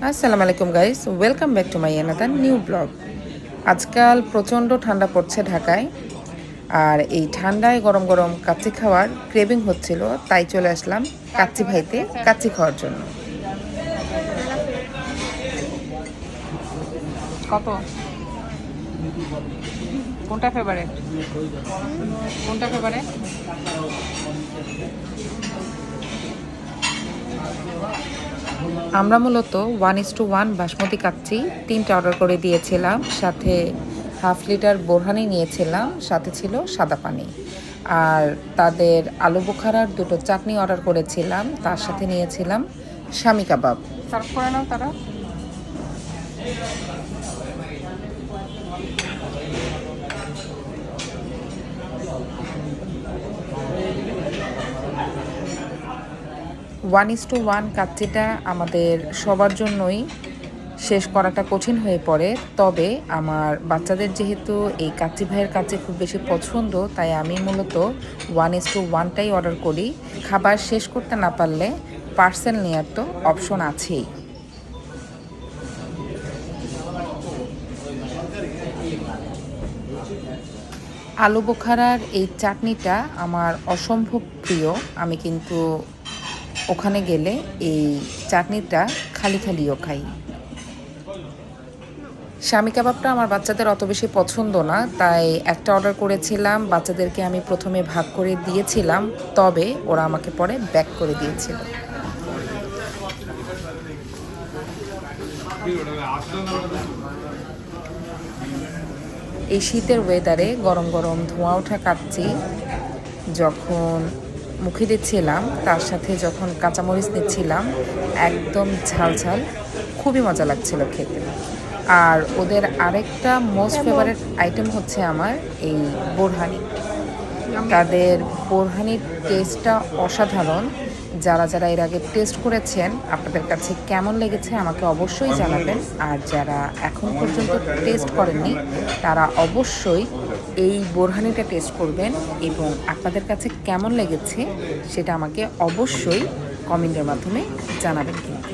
আসসালামু আলাইকুম guys, welcome back to my another new blog. আজকাল প্রচণ্ড ঠান্ডা পড়ছে ঢাকায়, আর এই ঠান্ডায় গরম গরম কাচ্চি খাওয়ার ক্রেভিং হচ্ছিল, তাই চলে আসলাম কাচ্চি ভাইতে কাচ্চি খাওয়ার জন্য। কত? কোনটা ফেভারিট? কোনটা ফেভারিট? আমরা মূলত 1:1 বাসমতি কাচ্চি 3টা অর্ডার করে দিয়েছিলাম, সাথে হাফ লিটার বোরহানি নিয়েছিলাম, সাথে ছিল সাদা পানি। আর তাদের আলু বোখারার 2টো চাটনি অর্ডার করেছিলাম, তার সাথে নিয়েছিলাম শামি কাবাব। সার্ভ করে নাও তারা। ওয়ান ইস টু ওয়ান কাচ্চিটা আমাদের সবার জন্যই শেষ করাটা কঠিন হয়ে পড়ে, তবে আমার বাচ্চাদের যেহেতু এই কাচ্চি ভাইয়ের কাছে খুব বেশি পছন্দ, তাই আমি মূলত 1:1টাই অর্ডার করি। খাবার শেষ করতে না পারলে পার্সেল নেওয়ার তো অপশন আছেই। আলু বোখারার এই চাটনিটা আমার অসম্ভব প্রিয়। আমি কিন্তু ওখানে গেলে এই চাটনিটা খালি খালিও খাই। শামি কাবাবটা আমার বাচ্চাদের অত বেশি পছন্দ না, তাই একটা অর্ডার করেছিলাম। বাচ্চাদেরকে আমি প্রথমে ভাগ করে দিয়েছিলাম, তবে ওরা আমাকে পরে ব্যাক করে দিয়েছিল। এই শীতের ওয়েদারে গরম গরম ধোঁয়া ওঠা কাচ্চি যখন মুখে দিচ্ছিলাম, তার সাথে যখন কাঁচামরিচ নিচ্ছিলাম, একদম ঝাল ঝাল, খুবই মজা লাগছিল খেতে। আর ওদের আরেকটা মোস্ট ফেভারিট আইটেম হচ্ছে আমার এই বোরহানি। তাদের বোরহানির টেস্টটা অসাধারণ। যারা যারা এর আগে টেস্ট করেছেন, আপনাদের কাছে কেমন লেগেছে আমাকে অবশ্যই জানাবেন। আর যারা এখন পর্যন্ত টেস্ট করেননি, তারা অবশ্যই এই বোরহানিটা টেস্ট করবেন এবং আপনাদের কাছে কেমন লেগেছে সেটা আমাকে অবশ্যই কমেন্টের মাধ্যমে জানাবেন কিন্তু।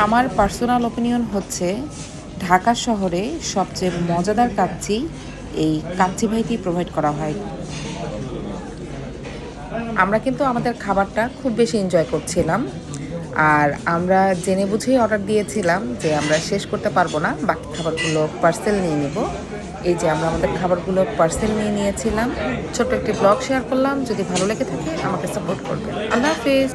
আমার পার্সোনাল ওপিনিয়ন হচ্ছে, ঢাকা শহরে সবচেয়ে মজাদার কাচ্চি এই কাচ্চি ভাইতেই প্রোভাইড করা হয়। আমরা কিন্তু আমাদের খাবারটা খুব বেশি এনজয় করছিলাম, আর আমরা জেনে বুঝেই অর্ডার দিয়েছিলাম যে আমরা শেষ করতে পারবো না, বাকি খাবারগুলো পার্সেল নিয়ে নেব। এই যে আমরা আমাদের খাবারগুলো পার্সেল নিয়ে নিয়েছিলাম। ছোট্ট একটি ব্লগ শেয়ার করলাম। যদি ভালো লেগে থাকে আমাকে সাপোর্ট করবেন। আল্লাহ হাফেজ।